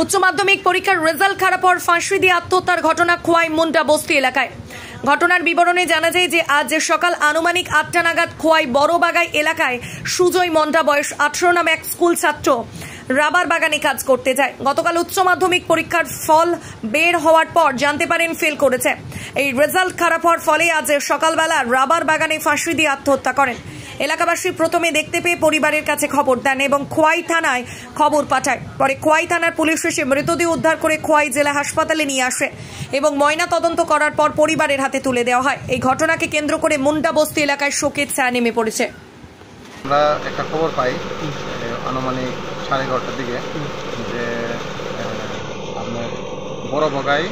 উচ্চ মাধ্যমিক পরীক্ষার রেজাল্ট খারাপ হওয়ার ফাঁসি দিয়ে আত্মহত্যার ঘটনা খোয়াই মুন্ডা বস্তি এলাকায়। ঘটনার বিবরণে জানা যায় যে আজ সকাল আনুমানিক 8টা নাগাদ খোয়াই বড়বাগাই এলাকায় সুজয় মন্ডা বয়স 18 নামে এক স্কুল ছাত্র রাবার বাগানে কাজ করতে যায়। গতকাল উচ্চ মাধ্যমিক পরীক্ষার ফল বের হওয়ার পর জানতে পারেন ফেল করেছে। এই রেজাল্ট খারাপ হওয়ার ফলে আজ সকালবেলা রাবার বাগানে ফাঁসি দিয়ে আত্মহত্যা করেন। এলাকাবাসী প্রথমে দেখতে পেয়ে পরিবারের কাছে খবর দেন এবং খোয়াই থানায় খবর পাঠায়। পরে খোয়াই থানার পুলিশ এসে মৃতদেহ উদ্ধার করে খোয়াই জেলা হাসপাতালে নিয়ে আসে এবং ময়না তদন্ত করার পর পরিবারের হাতে তুলে দেওয়া হয়। এই ঘটনাকে কেন্দ্র করে মুন্ডা বস্তি এলাকায় শোকের ছায়া নেমে পড়েছে। আমরা একটা খবর পাই আনুমানিক 11:30টার দিকে যে আপনার বড় বগাই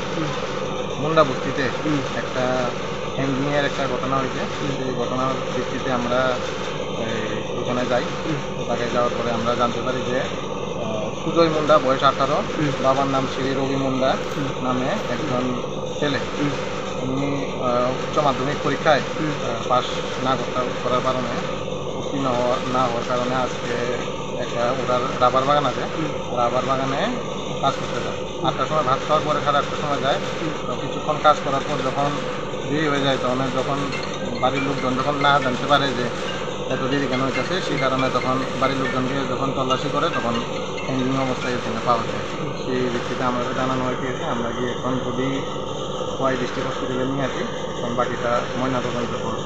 মুন্ডা বস্তিতে একটা হ্যাঙ্গিংয়ের একটা ঘটনা হয়েছে। সেই ঘটনার ভিত্তিতে আমরা ওখানে যাই। ওখানে যাওয়ার পরে আমরা জানতে পারি যে সুজয় মুন্ডা বয়স 18, বাবার নাম শ্রী রবি মুন্ডা নামে একজন ছেলে। উনি উচ্চ মাধ্যমিক পরীক্ষায় পাস না করার কারণে উত্তীর্ণ না হওয়ার কারণে আজকে একটা ওটার রাবার বাগান আছে, রাবার বাগানে কাজ করতে যায়। 8টার সময় ভাত খাওয়ার পরে 8:30টার সময় যায়। তো কিছুক্ষণ কাজ করার পর যখন দেরি হয়ে যায় তখন বাড়ির লোকজন যখন না জানতে পারে যে এত দেরি কেন হইতেছে, সেই কারণে তখন বাড়ির লোকজনকে যখন তল্লাশি করে তখন হ্যাঙ্গিং অবস্থায় এখানে পাওয়া যায়। সেই ভিত্তিতে আমাদের জানানো হয়েছে। আমরা গিয়ে এখন যদি খোয়াই ডিস্ট্রিক্ট হসপিটালে নিয়ে আসি, তখন বাকিটা ময়নাতদন্ত করব।